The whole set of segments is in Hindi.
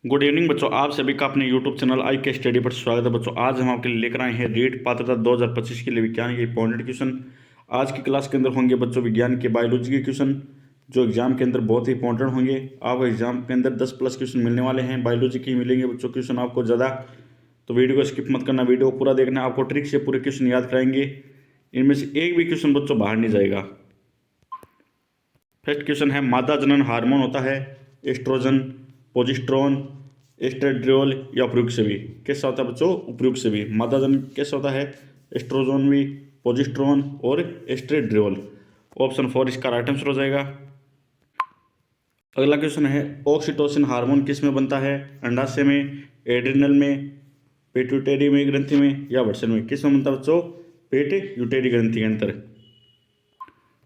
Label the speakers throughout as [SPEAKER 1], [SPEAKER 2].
[SPEAKER 1] गुड इवनिंग बच्चों, आप सभी का अपने यूट्यूब चैनल आई के स्टडी पर स्वागत है। बच्चों आज हम आपके लिए लेकर आए हैं रीट पात्रता 2025 के लिए विज्ञान के इंपॉर्टेंट क्वेश्चन। आज की क्लास के अंदर होंगे बच्चों विज्ञान के बायोलॉजी के क्वेश्चन, जो एग्जाम के अंदर बहुत ही इंपॉर्टेंट होंगे। आपको एग्जाम के अंदर 10+ क्वेश्चन मिलने वाले हैं, बायोलॉजी के ही मिलेंगे बच्चों क्वेश्चन आपको ज़्यादा। तो वीडियो को स्किप मत करना, वीडियो को पूरा देखना, आपको ट्रिक से पूरे क्वेश्चन याद कराएंगे। इनमें से एक भी क्वेश्चन बच्चों बाहर नहीं जाएगा। फर्स्ट क्वेश्चन है, मादा जनन हार्मोन होता है एस्ट्रोजन, पोजिस्ट्रोन, एस्ट्रेडियोल या उपयुक्त सभी। कैसा होता है बच्चों? उपयुक्त सभी। मादा जनन कैसा होता है? एस्ट्रोजन भी, पोजिस्ट्रोन और एस्ट्रेडियोल। ऑप्शन 4 इसका राइट आंसर हो जाएगा। अगला क्वेश्चन है, ऑक्सीटोसिन हार्मोन किस में बनता है? अंडाशय में, एड्रिनल में, पिट्यूटरी में ग्रंथि में या वृषण में? किस में बनता है बच्चों? पिट्यूटरी ग्रंथि के अंदर।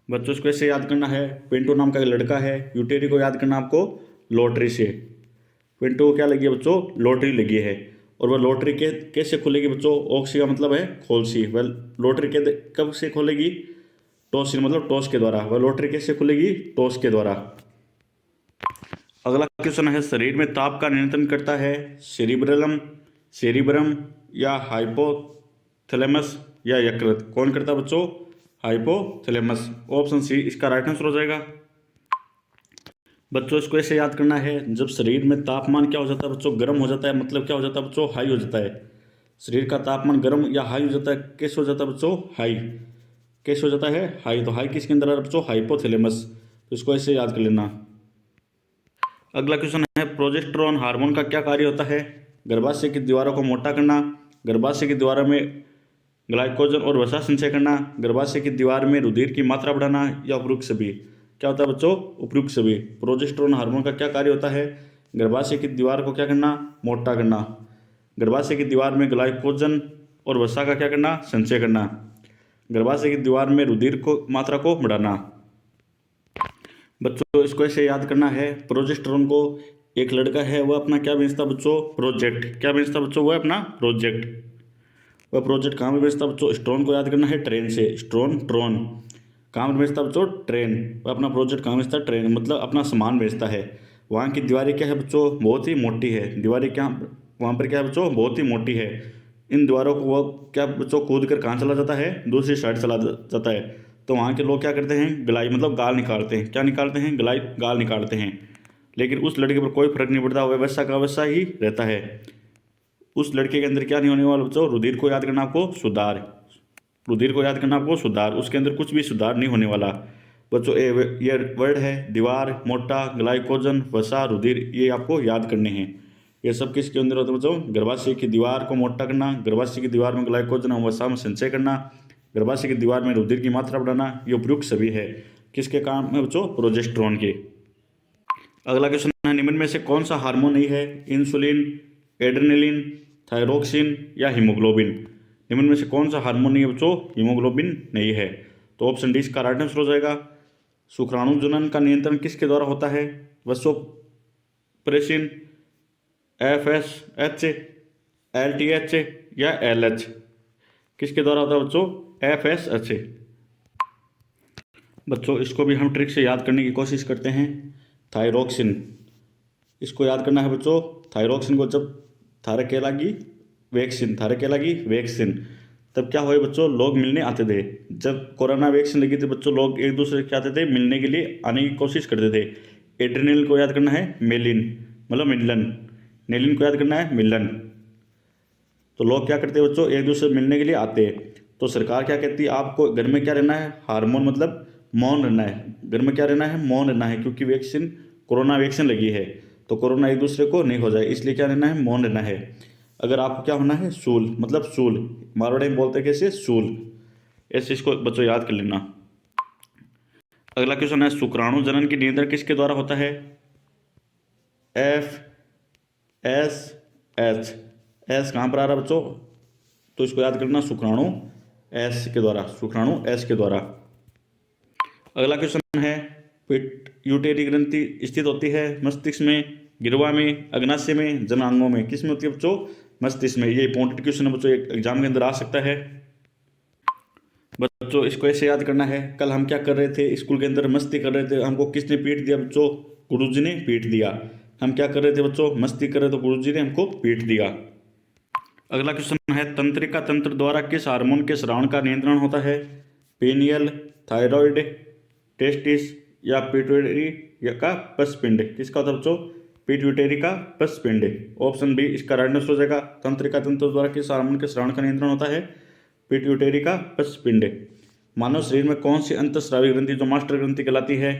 [SPEAKER 1] बच्चों इसको ऐसे याद करना है, पिंटू नाम का एक लड़का है, यूटेरी को याद करना आपको लॉटरी से। पिंटू को क्या लगी है बच्चों? लॉटरी लगी है। और वह लॉटरी के कैसे खुलेगी बच्चों? ऑक्सी का मतलब है खोलसी। वह लॉटरी के कब से खोलेगी? टॉस मतलब टॉस के द्वारा। वह लॉटरी कैसे खुलेगी? टॉस के द्वारा। अगला क्वेश्चन है, शरीर में ताप का नियंत्रण करता है सेरिब्रम, सेरिब्रम या हाइपोथैलेमस या यकृत? कौन करता है बच्चों? हाइपोथैलेमस। ऑप्शन सी इसका राइट आंसर हो जाएगा। बच्चों इसको ऐसे याद करना है, जब शरीर में तापमान क्या हो जाता है बच्चों? गर्म हो जाता है, मतलब क्या हो जाता है बच्चों? हाई हो जाता है। शरीर का तापमान गर्म या हाई हो जाता है, कैसे हो जाता है बच्चों? हाई। कैसे हो जाता है? हाई। तो हाई किसके अंदर है बच्चों? हाइपोथैलेमस। तो इसको ऐसे याद कर लेना। अगला क्वेश्चन है, प्रोजेस्टेरोन हार्मोन का क्या कार्य होता है? गर्भाशय की दीवारों को मोटा करना, गर्भाशय की दीवारों में ग्लाइकोजन और वसा संचय करना, गर्भाशय की दीवार में रुधिर की मात्रा बढ़ाना या उपयुक्त सभी। क्या होता है बच्चों? उपयुक्त सभी। प्रोजेस्टेरोन हार्मोन का क्या कार्य होता है? गर्भाशय की दीवार को क्या करना? मोटा करना। गर्भाशय की दीवार में ग्लाइकोजन और वसा का क्या करना? संचय करना। गर्भाशय की दीवार में रुधिर को मात्रा को बढ़ाना। बच्चों इसको ऐसे याद करना है, प्रोजेस्टेरोन को एक लड़का है, वह अपना क्या बेचता बच्चों? प्रोजेक्ट। क्या बेचता बच्चों? वह अपना प्रोजेक्ट। वह प्रोजेक्ट कहाँ में बेचता बच्चों? स्ट्रोन को याद करना है, ट्रेन से। स्ट्रोन ट्रोन। कहाँ पर बेचता बच्चों? ट्रेन। वह अपना प्रोजेक्ट कहाँ बेचता? ट्रेन, मतलब अपना सामान बेचता है। वहाँ की दीवारें क्या है बच्चों? बहुत ही मोटी है। दीवारें क्या वहाँ पर क्या है बच्चों? बहुत ही मोटी है। इन दीवारों को वह क्या बच्चों कूद कर कहाँ चला जाता है? दूसरी साइड चला जाता है। तो वहाँ के लोग क्या करते हैं? गलाई मतलब गाल निकालते हैं। क्या निकालते हैं? गलाई गाल निकालते हैं। लेकिन उस लड़के पर कोई फर्क नहीं पड़ता, वह वैसा का वैसा ही रहता है। उस लड़के के अंदर क्या नहीं होने वाला बच्चों? रुधिर को याद करना आपको सुधार। रुधिर को याद करना आपको सुधार। उसके अंदर कुछ भी सुधार नहीं होने वाला बच्चों। ये वर्ड है, दीवार, मोटा, ग्लाइकोजन, वसा, रुधिर, ये आपको याद करने हैं। ये सब किसके अंदर होता है बच्चों? गर्भाशय की दीवार को मोटा करना, गर्भाशय की दीवार में ग्लाइकोजन और वसा में संचय करना, गर्भाशय की दीवार में रुधिर की मात्रा बढ़ाना। ये उपयुक्त सभी है। किसके काम है बच्चों? प्रोजेस्टेरोन के। अगला क्वेश्चन है, निम्न में से कौन सा हार्मोन नहीं है? इंसुलिन, एड्रेनलिन, थायरोक्सिन या हीमोग्लोबिन? निम्न में से कौन सा हार्मोन नहीं है बच्चों? हीमोग्लोबिन नहीं है। तो ऑप्शन डी इसका राइट आंसर हो जाएगा। शुक्राणु जनन का नियंत्रण किसके द्वारा होता है? वसोप्रेसिन, FSH, LTH या LH? किसके द्वारा होता है बच्चों? FSH। बच्चों इसको भी हम ट्रिक से याद करने की कोशिश करते हैं। थायरोक्सिन, इसको याद करना है बच्चों। थायरोक्सिन को जब थायरकेलागी वैक्सीन, थायरकेलागी वैक्सीन, तब क्या हुए बच्चों? लोग मिलने आते थे। जब कोरोना वैक्सीन लगी थी बच्चों, लोग एक दूसरे से आते थे, मिलने के लिए आने की कोशिश करते थे। एड्रेनल को याद करना है मेलिन, मतलब मिलन। नेलिन को याद करना है मिलन। तो लोग क्या करते हैं बच्चों? एक दूसरे से मिलने के लिए आते हैं। तो सरकार क्या कहती है? आपको घर में क्या रहना है? हार्मोन मतलब मौन रहना है। घर में क्या रहना है? मौन रहना है, क्योंकि वैक्सीन, कोरोना वैक्सीन लगी है। तो कोरोना एक दूसरे को नहीं हो जाए, इसलिए क्या रहना है? मौन रहना है। अगर आपको क्या होना है? सूल, मतलब सूल। मारवाड़ी में बोलते हैं कैसे? सूल। ऐसे इसको बच्चों याद कर लेना। अगला क्वेश्चन है, शुक्राणु जनन की नियंत्रण किसके द्वारा होता है? FSH। एस कहाँ पर आ रहा है बच्चों? तो इसको याद करना, शुक्राणु एस के द्वारा, शुक्राणु एस के द्वारा। अगला क्वेश्चन है, पिट्यूटरी ग्रंथि स्थित होती है मस्तिष्क में, गिरवा में, अग्नाशय में, जनांगों में? किस में होती है बच्चों? मस्तिष्क में। ये इंपॉर्टेंट क्वेश्चन है बच्चों, एक एग्जाम के अंदर आ सकता है। बच्चों इसको ऐसे याद करना है, कल हम क्या कर रहे थे? स्कूल के अंदर मस्ती कर रहे थे, हमको किसने पीट दिया बच्चों? गुरुजी ने पीट दिया। हम क्या कर रहे थे बच्चों, मस्ती कर रहे, तो गुरुजी ने हमको पीट दिया। अगला क्वेश्चन है, तंत्रिका तंत्र द्वारा किस हार्मोन के स्रावन का नियंत्रण होता है? पीनियल, थायराइड, टेस्टिस या पिट्यूटरी या का पसपिंड? किसका होता है बच्चों? पिट्यूटरी का पसपिंड। ऑप्शन बी इसका राइट आंसर हो जाएगा। तंत्रिका तंत्र द्वारा किस हार्मोन के स्रावन का नियंत्रण होता है? पिट्यूटरी का पसपिंड। मानव शरीर में कौन सी अंतःस्रावी ग्रंथि जो मास्टर ग्रंथि कहलाती है?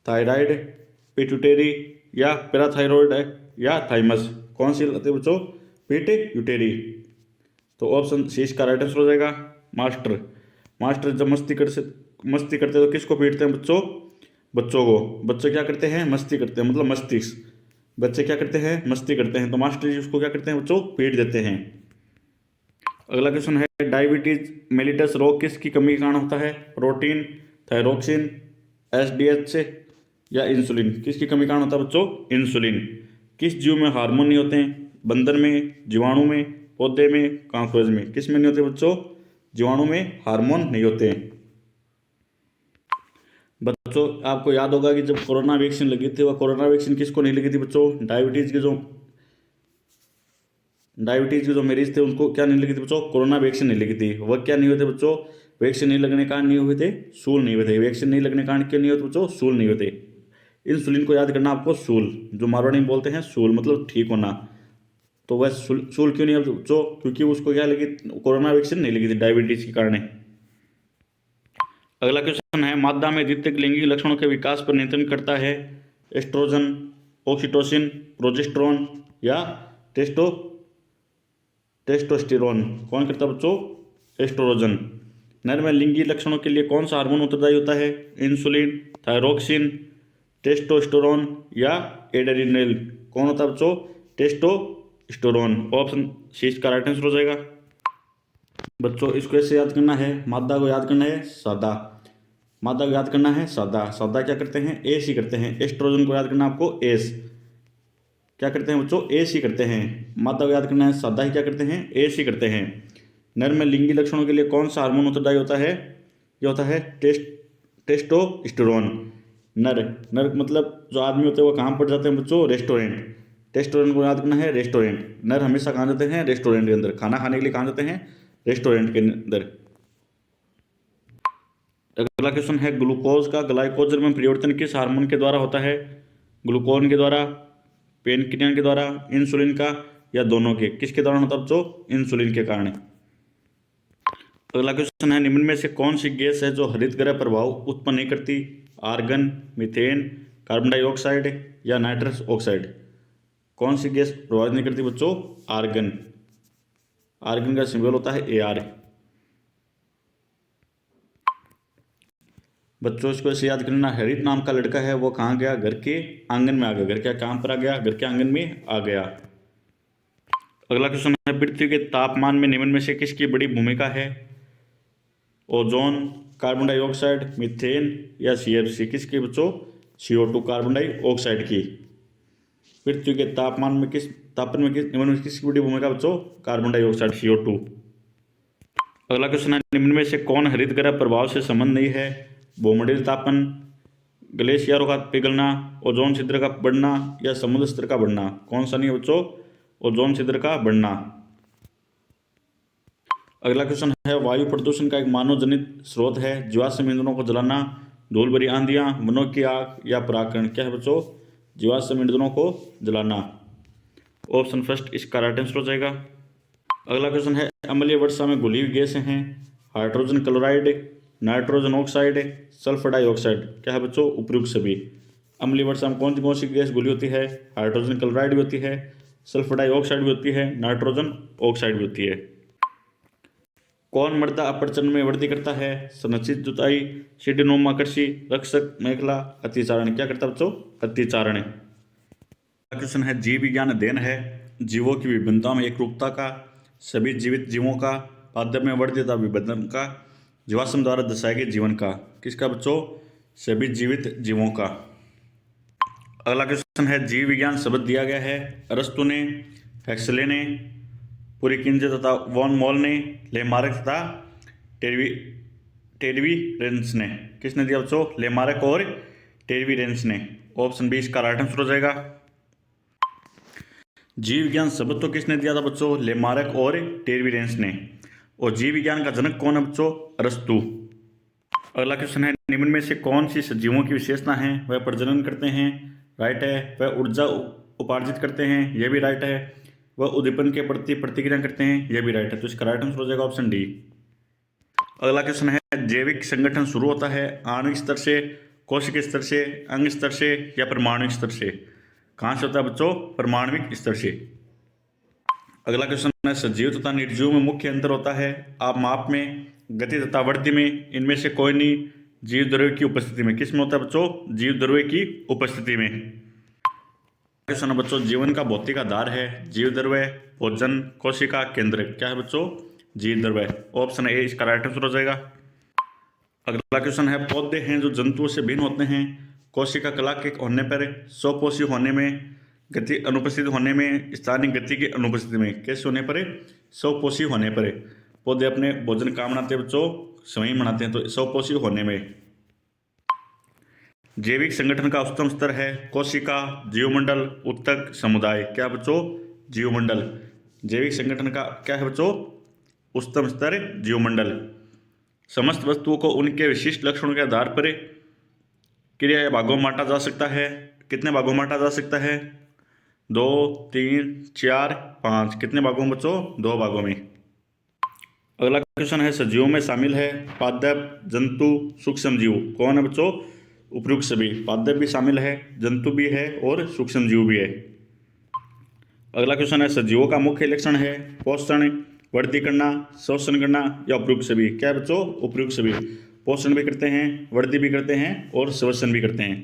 [SPEAKER 1] थायराइड, पिट्यूटरी या पैराथायरॉयड या थाइमस? कौन सी कहलाती है बच्चों? पिट्यूटरी। तो ऑप्शन सी इसका राइट आंसर हो जाएगा, मास्टर। मास्टर जब मस्ती करते हैं तो किसको पीटते हैं बच्चों? बच्चों को। बच्चे क्या करते हैं? मस्ती करते हैं, मतलब मस्तिष्क। बच्चे क्या करते हैं? मस्ती करते हैं, तो मास्टर जी उसको क्या करते हैं बच्चों? पीट देते हैं। अगला क्वेश्चन है, डायबिटीज मेलिटस रोग किसकी कमी के कारण होता है? प्रोटीन, थायरोक्सिन, एसडीएच या इंसुलिन? किसकी कमी के कारण होता है बच्चों? इंसुलिन। किस जीव में हार्मोन नहीं होते हैं? बंदर में, जीवाणु में, पौधे में, कांकरोच में? किस में नहीं होते बच्चों? जीवाणु में हार्मोन नहीं होते हैं। बच्चों आपको याद होगा कि जब कोरोना वैक्सीन लगी थी, वह कोरोना वैक्सीन किसको नहीं लगी थी बच्चों? डायबिटीज के जो मरीज थे उनको क्या नहीं लगी थी बच्चों? कोरोना वैक्सीन नहीं लगी थी। वह क्या नहीं होते बच्चों? वैक्सीन नहीं लगने के कारण नहीं हुए थे, सूल नहीं हुए थे। वैक्सीन नहीं लगने के कारण क्यों नहीं होते बच्चों? सूल नहीं होते। इंसुलिन को याद करना आपको, सूल, जो मारवाड़ी में बोलते हैं सूल, मतलब ठीक होना। तो वह सूल क्यों नहीं होते बच्चों? क्योंकि उसको क्या लगी? कोरोना वैक्सीन नहीं लगी थी डायबिटीज के कारण। अगला क्वेश्चन है, मादा में द्वितीयक लैंगिक लक्षणों के विकास पर नियंत्रण करता है? एस्ट्रोजन, ऑक्सीटोसिन, प्रोजेस्टेरोन या टेस्टोस्टेरोन? कौन करता है बच्चों? एस्ट्रोजन। नर में लिंगी लक्षणों के लिए कौन सा हार्मोन उत्तरदायी होता है? इंसुलिन, थायरोक्सिन, टेस्टोस्टेरोन या एड्रेनल? कौन होता है बच्चों? टेस्टोस्टेरोन। ऑप्शन सी इसका राइट आंसर हो जाएगा। बच्चों इसको ऐसे याद करना है, मादा को याद करना है सादा। मादा को याद करना है सादा। सादा क्या करते हैं? एस ही करते हैं। एस्ट्रोजन को याद करना आपको एस। क्या करते हैं बच्चों? एस ही करते हैं। मादा को याद करना है सादा ही क्या करते हैं? एस ही करते हैं। नर में लिंगी लक्षणों के लिए कौन सा हार्मोन उत्तरदायी होता है? ये होता है टेस्टोस्टेरोन। नर मतलब जो आदमी होते हैं वो कहाँ पर जाते हैं बच्चों? रेस्टोरेंट। टेस्टोरेंट को याद करना है रेस्टोरेंट। नर हमेशा कहाँ जाते हैं? रेस्टोरेंट के अंदर। खाना खाने के लिए कहाँ जाते हैं? रेस्टोरेंट के अंदर। अगला क्वेश्चन है, ग्लूकोज का ग्लाइकोजन में परिवर्तन किस हार्मोन के द्वारा होता है? ग्लूकोन के द्वारा, पेनक्रियान के द्वारा, इंसुलिन का या दोनों के? किसके द्वारा होता है बच्चों? इंसुलिन के कारण। अगला क्वेश्चन है, निम्न में से कौन सी गैस है जो हरित गृह प्रभाव उत्पन्न नहीं करती? आर्गन, मीथेन, कार्बन डाइऑक्साइड या नाइट्रस ऑक्साइड? कौन सी गैस प्रभावित नहीं करती बच्चों? आर्गन। आर्गन का सिंबल होता है AR। बच्चों इसको ऐसे याद करना, हरित नाम का लड़का है वो कहाँ गया? घर के आंगन में आ गया। घर के काम पर आ गया, घर के आंगन में आ गया। अगला क्वेश्चन है, पृथ्वी के तापमान में निम्न में से किसकी बड़ी भूमिका है? ओजोन, कार्बन डाइऑक्साइड, मीथेन या CFC? किसकी बच्चों? CO2 कार्बन डाइऑक्साइड की। पृथ्वी के तापमान में निम्न में किसकी बड़ी भूमिका बच्चों? Carbon dioxide, CO2। अगला क्वेश्चन है, निम्न में से कौन हरित गृह प्रभाव से संबंध नहीं है? भूमंडलीय तापन, ग्लेशियरों का पिघलना, ओजोन छिद्र का बढ़ना या समुद्र स्तर का बढ़ना? कौन सा नहीं है बच्चों? ओजोन छिद्र का बढ़ना। अगला क्वेश्चन है, वायु प्रदूषण का एक मानव जनित स्रोत है? जीवाश्म ईंधनों को जलाना, धूल भरी आंधियां, वनों की आग या परागकण? क्या है बच्चों? जीवाश्म ईंधनों को जलाना। ऑप्शन फर्स्ट इसका राइट आंसर हो जाएगा। अगला क्वेश्चन है, अम्लीय वर्षा में घुली हुई गैसें हैं? Hydrogen chloride, nitrogen oxide, sulphur dioxide? क्या है बच्चों? उपयुक्त सभी। अम्लीय वर्षा में कौन सी गैस घुली होती है? हाइड्रोजन क्लोराइड भी होती है, सल्फर डाइऑक्साइड भी होती है, नाइट्रोजन ऑक्साइड भी होती है। कौन मृदा अपरचन में वृद्धि करता है? संरक्षित जुताई, सीडीनोमा कृषि, रक्षक मेखला, अतिचारण? क्या करता है बच्चों? अतिचारण। क्वेश्चन है, जीव विज्ञान अध्ययन है जीवों की विभिन्नता में एकरूपता का, सभी जीवित जीवों का, पादप में वर्धित विभेदन का, जीवाश्म द्वारा दर्शाए गए जीवन का? किसका बच्चों? सभी जीवित जीवों का। अगला क्वेश्चन है, जीव विज्ञान शब्द दिया गया है अरस्तु ने, हेक्सले ने, पुरिकिंजे तथा वॉन मॉल ने, लेमार्क तथा टेरवीरेंस ने? किसने दिया बच्चों? लेमार्क और टेरवीरेंस ने। ऑप्शन बी इसका राइट आंसर हो जाएगा। जीव विज्ञान शब्द तो किसने दिया था बच्चों? लेमार्क और टेरविरेंस ने। और जीव विज्ञान का जनक कौन है बच्चों? अरस्तु। अगला क्वेश्चन है, निम्न में से कौन सी सजीवों की विशेषता है? वह प्रजनन करते हैं, राइट है। वह ऊर्जा उपार्जित करते हैं, यह भी राइट है। वह उद्दीपन के प्रति प्रतिक्रिया करते हैं, यह भी राइट है। तो इसका राइट आंसर हो जाएगा ऑप्शन डी। अगला क्वेश्चन है, जैविक संगठन शुरू होता है आणविक स्तर से, कोशिकीय स्तर से, अंग स्तर से या परमाणविक स्तर से? कहाँ से होता है बच्चों? परमाणविक स्तर से। अगला क्वेश्चन है, सजीव तथा निर्जीव में मुख्य अंतर होता है? आप माप में, गति तथा वृद्धि में, इनमें से कोई नहीं, जीव द्रव्य की उपस्थिति में। किस में होता है बच्चों? जीव द्रव्य की उपस्थिति में। क्वेश्चन है बच्चों, जीवन का भौतिक आधार है? जीव द्रव्य, भोजन, कोशिका, केंद्र। क्या है बच्चों? जीव द्रव्य। ऑप्शन ए इसका राइट आंसर हो जाएगा। अगला क्वेश्चन है, पौधे हैं जो जंतुओं से भिन्न होते हैं? कोशिका कला के होने पर, स्वपोषी होने में, गति अनुपस्थित होने में, स्थानीय गति की अनुपस्थिति में। कैसे होने पर? स्वपोषी होने पर। पौधे अपने भोजन कहाँ बनाते हैं बच्चों? स्वयं बनाते हैं, तो स्वपोषी होने में। जैविक संगठन का उच्चतम स्तर है? कोशिका, जीवमंडल, उत्तक, समुदाय। क्या बच्चों? जीवमंडल। जैविक संगठन का क्या है बच्चों? उच्चतम स्तर जीवमंडल। समस्त वस्तुओं को उनके विशिष्ट लक्षणों के आधार पर क्रिया या भागों में बांटा जा सकता है। कितने भागों में बांटा जा सकता है? 2, 3, 4, 5। कितने भागों में बच्चों? 2 भागों में। अगला क्वेश्चन है, सजीवों में शामिल है पादप, जंतु, सूक्ष्म जीव। कौन है बच्चों? उपयुक्त सभी। पादप भी शामिल है, जंतु भी है और सूक्ष्म जीव भी है। अगला क्वेश्चन है, सजीवों का मुख्य लक्षण है? पोषण, वृद्धि करना, शोषण करना या उपयुक्त सभी। क्या है बच्चों? उपयुक्त सभी। पोषण भी करते हैं, वृद्धि भी करते हैं और शोषण भी करते हैं।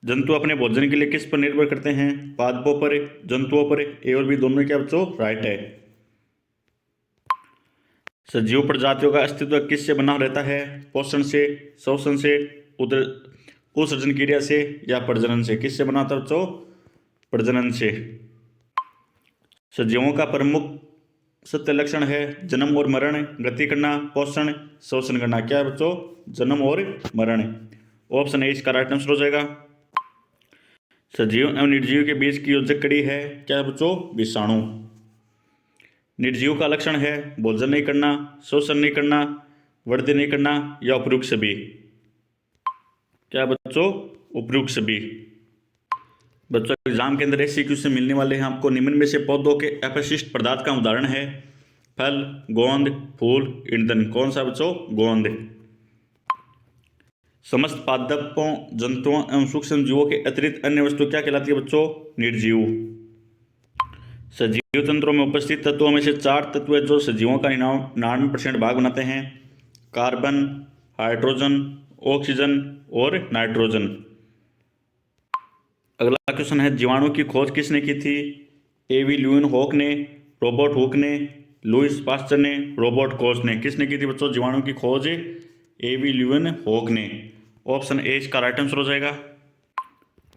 [SPEAKER 1] जंतु अपने भोजन के लिए किस पर निर्भर करते हैं? पादपों पर, जंतुओं पर। ए और बी दोनों क्या बच्चों? राइट है। सजीव प्रजातियों का अस्तित्व किससे बना रहता है? पोषण से, शोषण से, उत्सर्जन क्रिया से या प्रजनन से। किससे बना था बच्चों? प्रजनन से। सजीवों का प्रमुख सत्य लक्षण है? जन्म और मरण, गति करना, पोषण, शोषण करना। क्या है बच्चों? जन्म और मरण। ऑप्शन ए इसका राइट आंसर हो जाएगा। सजीव एवं निर्जीव के बीच की योजक कड़ी है? क्या है बच्चों? विषाणु। निर्जीव का लक्षण है? भोजन नहीं करना, शोषण नहीं करना, वृद्धि नहीं करना या उपयुक्त सभी। क्या बच्चों? उपयुक्त सभी। बच्चों एग्जाम के अंदर ऐसे क्वेश्चन मिलने वाले हैं आपको। निम्न में से पौधों के अपशिष्ट पदार्थ का उदाहरण है? फल, गोंद, फूल, ईंधन। कौन सा बच्चों? गोंद। समस्त पादपों, जंतुओं एवं सूक्ष्म जीवों के अतिरिक्त अन्य वस्तु क्या कहलाती है बच्चों? निर्जीव। सजीव तंत्रों में उपस्थित तत्वों में से 4 तत्व जो सजीवों का 99% भाग बनाते हैं? कार्बन, हाइड्रोजन, ऑक्सीजन और नाइट्रोजन। अगला क्वेश्चन है, जीवाणु की खोज किसने की थी? एवी ल्यूवेनहॉक ने, रॉबर्ट हुक ने, लुईस पास्चर ने, रॉबर्ट कोच ने। किसने की थी बच्चों जीवाणु की खोज? एवी ल्यूवेनहॉक ने। ऑप्शन ए इसका राइट आंसर हो जाएगा।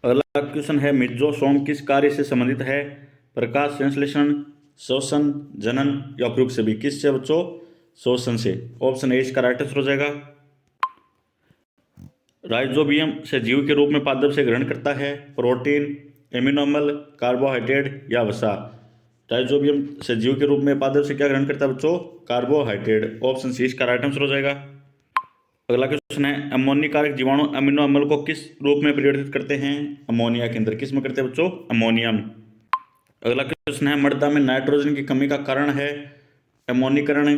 [SPEAKER 1] अगला क्वेश्चन है, मेसोसोम किस कार्य से संबंधित है? प्रकाश संश्लेषण, शोषण, जनन या उपयुक्त सभी। किससे बच्चों? शोषण से। ऑप्शन ए इसका राइट आंसर हो जाएगा। राइजोबियम सजीव के रूप में पादप से ग्रहण करता है? प्रोटीन, एमिनो अम्ल, कार्बोहाइड्रेट या वसा। राइजोबियम सजीव के रूप में पादप से क्या ग्रहण करता है बच्चों? कार्बोहाइड्रेट। ऑप्शन सी इसका राइट आंसर हो जाएगा। अगला क्वेश्चन है, अमोनी कारक जीवाणु अमीनो अम्ल को किस रूप में परिवर्तित करते हैं? अमोनिया के अंदर। किस में करते हैं बच्चों? अमोनियम। अगला क्वेश्चन है, मृदा में नाइट्रोजन की कमी का कारण है? अमोनीकरण,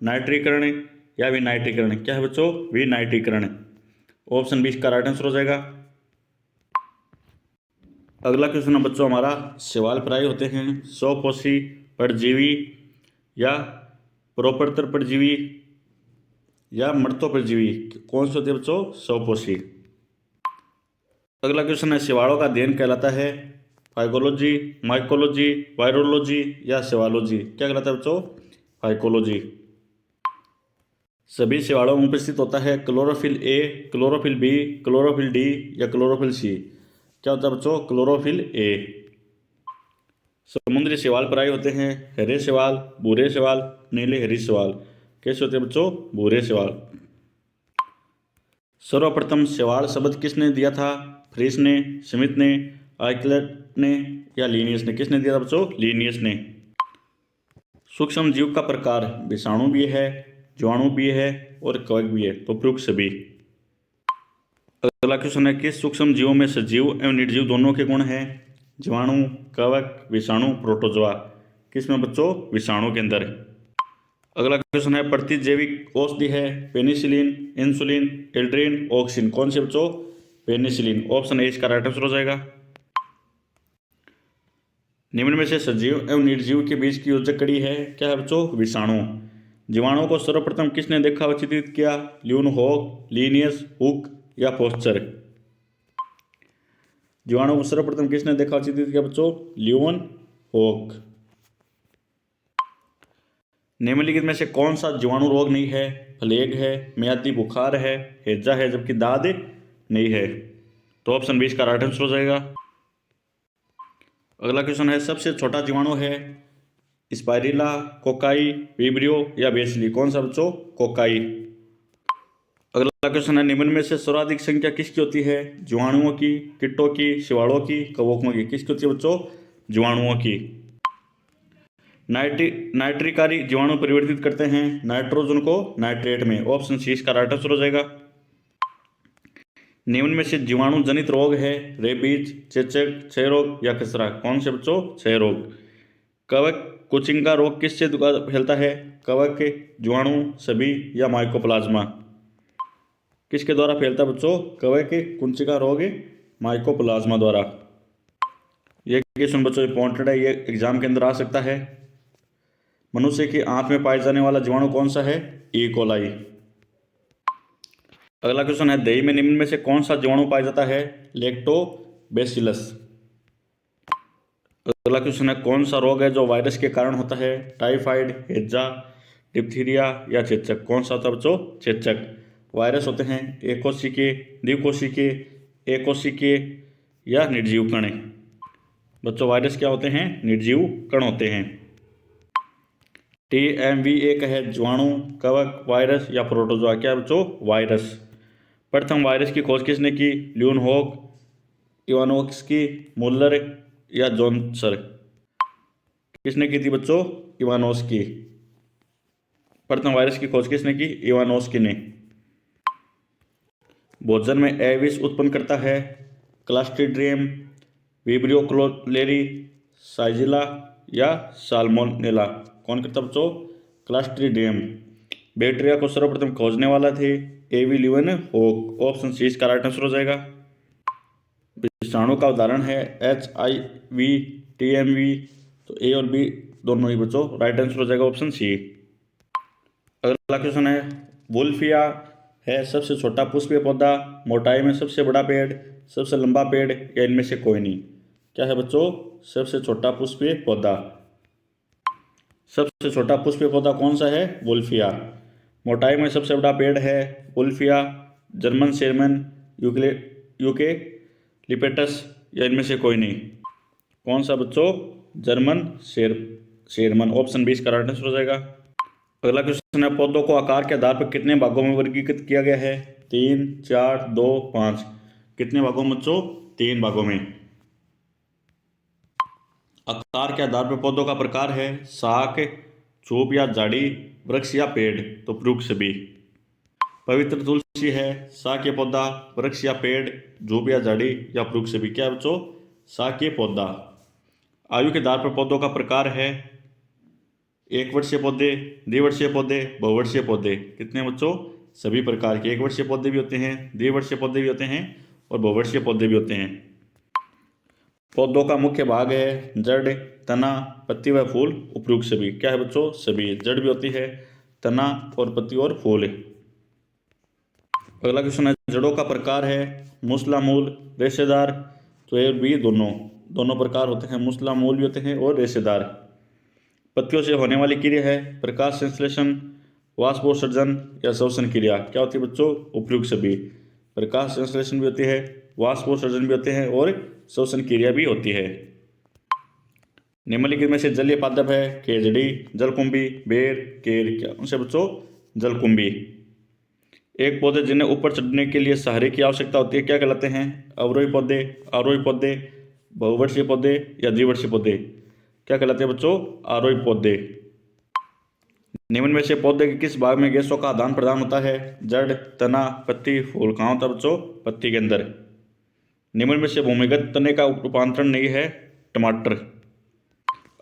[SPEAKER 1] नाइट्रीकरण या विनाइट्रीकरण। क्या है बच्चों? विनाइट्रीकरण। ऑप्शन बी इसका राइट आंसर हो जाएगा। अगला क्वेश्चन है बच्चों हमारा, शैवाल प्राय होते हैं स्वपोषी, परजीवी या परोपत्र परजीवी या मृतोपरजीवी। कौन से होते हैं बच्चों? स्वपोषी। अगला क्वेश्चन है, शैवालों का अध्ययन कहलाता है? फाइकोलॉजी, माइकोलॉजी, वायरोलॉजी या सेवालॉजी। क्या कहलाता है बच्चों? फाइकोलॉजी। सभी शैवालों में उपस्थित होता है chlorophyll A, chlorophyll B, chlorophyll D या क्लोरोफिल सी। क्या होता है बच्चों? Chlorophyll A. समुद्री शैवाल प्राय होते हैं हरे शैवाल, भूरे शैवाल, नीले हरी शैवाल। कैसे होते हैं बच्चों? भूरे शैवाल। सर्वप्रथम शैवाल शब्द किसने दिया था? फ्रीस ने, स्मिथ ने, आइकलर ने या लीनियस ने? किसने दिया था बच्चों? लीनियस ने। सूक्ष्म जीव का प्रकार विषाणु भी है, जीवाणु भी है और कवक भी है, तो उपयुक्त सभी। अगला क्वेश्चन है किस सूक्ष्म जीवों में सजीव एवं निर्जीव दोनों के गुण हैं? जीवाणु, कवक, विषाणु, प्रोटोजोआ। किसमें बच्चों? विषाणु के अंदर। अगला क्वेश्चन है प्रतिजैविक औषधि है पेनिसिलिन, इंसुलिन, एल्ड्रिन, ऑक्सिन। कौन से बच्चों? पेनिसिलिन। ऑप्शन ए इसका राइट आंसर हो जाएगा। निम्न में से सजीव एवं निर्जीव के बीच की योजक कड़ी है, क्या है बच्चों? विषाणु। जीवाणु को सर्वप्रथम किसने देखा व चित्रित किया? ल्यूनहॉक, लीनियस, हुक या फोस्टर। जीवाणु को सर्वप्रथम किसने देखा व चित्रित किया बच्चों? ल्यूनहॉक। निम्नलिखित में से कौन सा जीवाणु रोग नहीं है? प्लेग है, मियादी बुखार है, हैजा है, जबकि दाद नहीं है, तो ऑप्शन 20 का राइट आंसर हो जाएगा। अगला क्वेश्चन है सबसे छोटा जीवाणु है स्पाइरिला, कोकाई, विब्रियो या बेसिली। कौन सा बच्चों? कोकाई। अगला क्वेश्चन है निम्न में से सर्वाधिक संख्या किसकी होती है? जीवाणुओं की, कीटों की, शिवाड़ों की, कवकों की। किसकी होती है बच्चों? जीवाणुओं की। नाइट्रिकारी जीवाणु परिवर्तित करते हैं नाइट्रोजन को नाइट्रेट में। ऑप्शन सी इसका राइट आंसर हो जाएगा। निम्न में से जीवाणु जनित रोग है रेबीज, चेचक, क्षय रोग या खसरा। कौन से बच्चों? क्षय रोग। कवक कुचिंगा रोग किससे फैलता है? कवक, जीवाणु, सभी या माइकोप्लाज्मा। किसके द्वारा फैलता है बच्चों? कवक कुचिंगा रोग माइकोप्लाज्मा द्वारा। यह क्वेश्चन बच्चों इंपॉर्टेंट है, ये एग्जाम के अंदर आ सकता है। मनुष्य की आंत में पाया जाने वाला जीवाणु कौन सा है? E coli. अगला क्वेश्चन है दही में निम्न में से कौन सा जीवाणु पाया जाता है? लैक्टोबैसिलस। अगला क्वेश्चन है कौन सा रोग है जो वायरस के कारण होता है? टाइफाइड, हैजा, डिप्थीरिया या चेचक। कौन सा होता है बच्चों? चेचक। वायरस होते हैं एकोशिकीय, द्विकोशिकीय, एकोशिकीय या निर्जीव कण। बच्चों वायरस क्या होते हैं? निर्जीव कण होते हैं। TMV एक है जीवाणु, कवक, वायरस या प्रोटोजोआ। क्या है बच्चों? वायरस। प्रथम वायरस की खोज किसने की? ल्यूनहॉक, इवानोव्स्की, मुल्लर या जोन्सर। किसने की थी बच्चों? इवानोव्स्की। प्रथम वायरस की खोज किसने की? इवानोव्स्की ने। भोजन में एविस उत्पन्न करता है क्लास्ट्रीडियम, विब्रियो क्लोलेरी, साइजिला या साल्मोनेला। कौन करता बच्चों? क्लास्ट्रीडियम। बैक्टीरिया को सर्वप्रथम खोजने वाला थे एवी ल्यूएनहॉक। ऑप्शन सी इसका राइट आंसर हो जाएगा। विषाणु का उदाहरण है HIV, TMV, तो ए और बी दोनों ही बच्चों राइट आंसर हो जाएगा ऑप्शन सी। अगला क्वेश्चन है वुल्फिया है सबसे छोटा पुष्पीय पौधा, मोटाई में सबसे बड़ा पेड़, सबसे लंबा पेड़ या इनमें से कोई नहीं। क्या है बच्चों? सबसे छोटा पुष्पीय पौधा। सबसे छोटा पुष्पीय पौधा कौन सा है? वुल्फिया। मोटाई में सबसे बड़ा पेड़ है वुल्फिया, जर्मन शेरमन, यूके लिपेटस या इनमें से कोई नहीं। कौन सा बच्चों? German Sherman. ऑप्शन 20 का राइट आंसर हो जाएगा। अगला क्वेश्चन है पौधों को आकार के आधार पर कितने भागों में वर्गीकृत किया गया है? 3, 4, 2, 5। कितने भागों में बच्चों? 3 भागों में। आकार के आधार पर पौधों का प्रकार है शाक, चूप या झाड़ी, वृक्ष या पेड़, तो प्रयुक्त सभी। पवित्र तुलसी है शाकीय पौधा, वृक्ष या पेड़, झूप या झाड़ी या प्रयुक्त सभी। क्या है बच्चों? शाकीय पौधा। आयु के आधार पर पौधों का प्रकार है 1 वर्षीय पौधे, द्विवर्षीय पौधे, बहुवर्षीय पौधे। कितने बच्चों? सभी प्रकार के 1 वर्षीय पौधे भी होते हैं, द्विवर्षीय पौधे भी होते हैं और बहुवर्षीय पौधे भी होते हैं। पौधों का मुख्य भाग है जड़, तना, पत्ती व फूल, उपयुक्त सभी। क्या है बच्चों? सभी। जड़ भी होती है, तना और पत्ती और फूल। अगला क्वेश्चन है जड़ों का प्रकार है मूसला मूल, रेशेदार, तो ए और बी दोनों प्रकार होते हैं। मूसला मूल भी होते हैं और रेशेदार। पत्तियों से होने वाली क्रिया है प्रकाश संश्लेषण, वाष्पोत्सर्जन या श्वसन क्रिया। क्या होती है बच्चों? उपयुक्त सभी। प्रकाश संश्लेषण भी होती है, वाष्पोत्सर्जन भी होते हैं और श्वसन क्रिया भी होती है। निम्नलिखित में से जलीय पादप है खेजड़ी, जलकुंभी, बेर, केर। क्या उनसे बच्चों? जलकुंभी। एक पौधे जिन्हें ऊपर चढ़ने के लिए सहारे की आवश्यकता होती है क्या कहलाते हैं? अवरोही पौधे, आरोही पौधे, बहुवर्षीय पौधे या द्विवर्षीय पौधे क्या कहलाते हैं बच्चों? आरोही पौधे। निम्न में से पौधे के किस भाग में गैसों का आदान प्रदान होता है? जड़, तना, पत्ती, फूल। कहाँ होता है बच्चों? पत्ती के अंदर। निम्न में से भूमिगत तने का रूपांतरण नहीं है? टमाटर।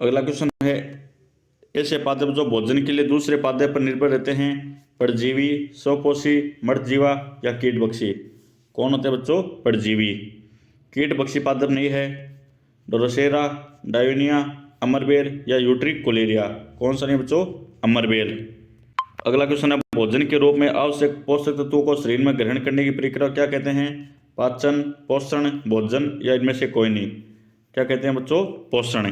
[SPEAKER 1] अगला क्वेश्चन है, ऐसे पादप जो भोजन के लिए दूसरे पादप पर निर्भर रहते हैं, परजीवी, स्वपोषी, मृतजीवा या कीटभक्षी। कौन होते हैं बच्चों? परजीवी। कीटभक्षी पादप नहीं है? ड्रोसेरा, डायोनिया, अमरबेल या यूट्रिकुलेरिया। कौन सा नहीं बच्चों? अमरबेल। अगला क्वेश्चन है, भोजन के रूप में आवश्यक पोषक तत्वों को शरीर में ग्रहण करने की प्रक्रिया क्या कहते हैं? पाचन, पोषण, भोजन या इनमें से कोई नहीं। क्या कहते हैं बच्चों? पोषण।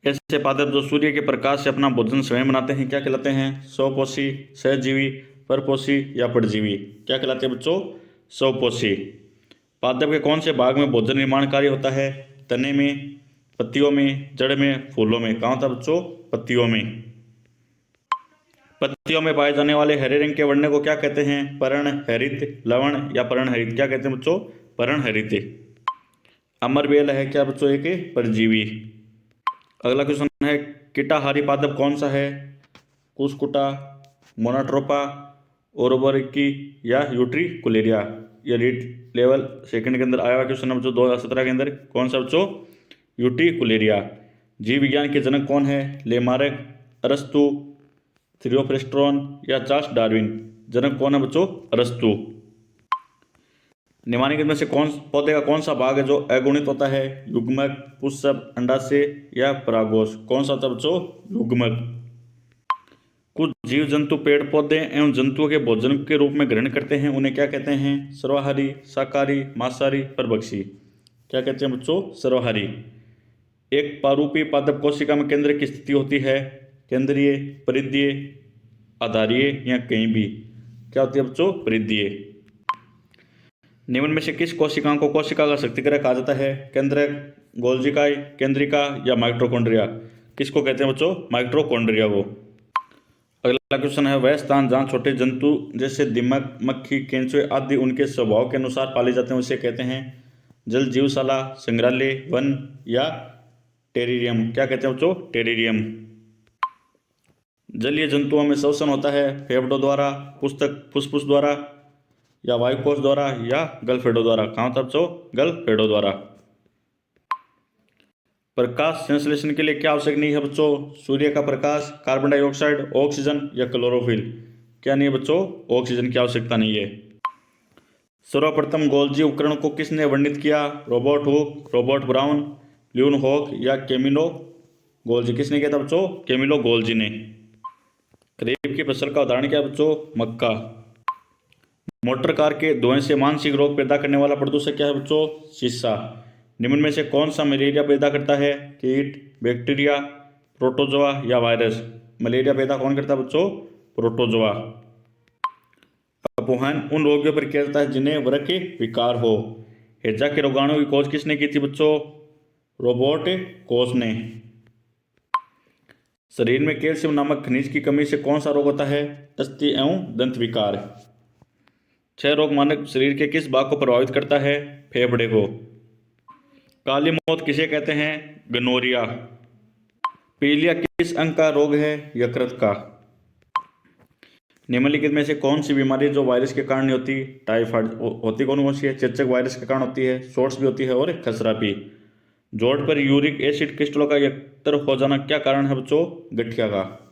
[SPEAKER 1] ऐसे पादप जो सूर्य के प्रकाश से अपना भोजन स्वयं बनाते हैं क्या कहलाते हैं? स्वपोषी, सहजीवी, परपोषी या परजीवी। क्या कहलाते हैं बच्चों? स्वपोषी। पादप के कौन से भाग में भोजन निर्माण कार्य होता है? तने में, पत्तियों में, जड़ में, फूलों में। कहाँ होता है बच्चों? पत्तियों में। पत्तियों में पाए जाने वाले हरे रंग के वर्ण को क्या कहते हैं? पर्णहरित, लवण या पर्णहरित। क्या कहते हैं बच्चों? पर्णहरित। अमरबेल है क्या बच्चों? एक परजीवी। अगला क्वेश्चन है, कीटाहारी पादप कौन सा है? कुसकुटा, मोनोट्रोपा, ओरोबोरिकी या यूट्रिकुलेरिया। ये रीड लेवल सेकंड के अंदर आया हुआ क्वेश्चन है बच्चों 2017 के अंदर। कौन सा बच्चों? यूट्रिकुलेरिया। जीव विज्ञान के जनक कौन है? लेमार्क, अरस्तु, थियोफ्रेस्टोन या चार्ल्स डार्विन। जनक कौन है बच्चों? अरस्तु। निम्नलिखित में से पौधे का कौन सा भाग है जो अगुणित होता है? युग्मक, पुष्प, अंडाशय या परागकोश। कौन सा होता है बच्चों? युग्मक। कुछ जीव जंतु पेड़ पौधे एवं जंतुओं के भोजन के रूप में ग्रहण करते हैं, उन्हें क्या कहते हैं? सर्वाहारी, शाकाहारी, मांसाहारी, परभक्षी। क्या कहते हैं बच्चों? सर्वाहारी। एक पारूपी पादप कोशिका में केंद्र की स्थिति होती है? केंद्रीय, परिधीय, आधारीय या कहीं भी। क्या होती है बच्चों? परिधीय। निम्न में से किस कोशिकाओं को कोशिका का शक्तिग्रह कहा जाता है? केंद्रक, गोल्जिकाई, केंद्रिका या माइटोकॉन्ड्रिया। किसको कहते हैं बच्चों? माइटोकॉन्ड्रिया को। अगला क्वेश्चन है, वह स्थान जहाँ छोटे जंतु जैसे दीमक, मक्खी, केंचुए आदि उनके स्वभाव के अनुसार पाले जाते हैं उसे कहते हैं? जल जीवशाला, संग्रहालय, वन या टेरेरियम। क्या कहते हैं बच्चों? टेरेरियम। जलीय जंतुओं में श्वसन होता है फेफड़ों द्वारा, फुसफुस द्वारा या वायुकोश द्वारा या गलफेडों द्वारा। कहाँ होता है बच्चों? गलफेडों द्वारा। प्रकाश संश्लेषण के लिए क्या आवश्यक नहीं है बच्चों? सूर्य का प्रकाश, कार्बन डाइऑक्साइड, ऑक्सीजन या क्लोरोफिल। क्या नहीं है बच्चों? ऑक्सीजन की आवश्यकता नहीं है। सर्वप्रथम गोल्जी उपकरण को किसने वर्णित किया? रॉबर्ट हुक, रॉबर्ट ब्राउन, ल्यूनहॉक या कैमिलो गोल्जी। किसने किया था बच्चों? कैमिलो गोल्जी ने। खरीफ की फसल का उदाहरण क्या है बच्चों? मक्का। मोटर कार के धुएं से मानसिक रोग पैदा करने वाला प्रदूषक क्या है बच्चों? शीशा। निम्न में से कौन सा मलेरिया पैदा करता है? कीट, बैक्टीरिया, प्रोटोजोआ या वायरस। मलेरिया पैदा कौन करता है बच्चों? प्रोटोजोआ। अपहरण उन रोगियों पर किया जाता है जिन्हें वृक्क विकार हो। हैजा के रोगाणु की खोज किसने की थी बच्चों? रोबर्ट कोच ने। शरीर में कैल्शियम नामक खनिज की कमी से कौन सा रोग होता है? अस्थि एवं दंत विकार। क्षय रोग मानव शरीर के किस भाग को प्रभावित करता है? फेफड़े को। काली मौत किसे कहते हैं? गनोरिया। पीलिया किस अंग का रोग है? यकृत का। निम्नलिखित में से कौन सी बीमारी जो वायरस के कारण नहीं होती? टाइफाइड होती कौन सी है? चेचक वायरस के कारण होती है, शॉर्ट्स भी होती है और खसरा भी। जोड़ पर यूरिक एसिड क्रिस्टलों का एकत्र हो जाना क्या कारण है बच्चों? गठिया का।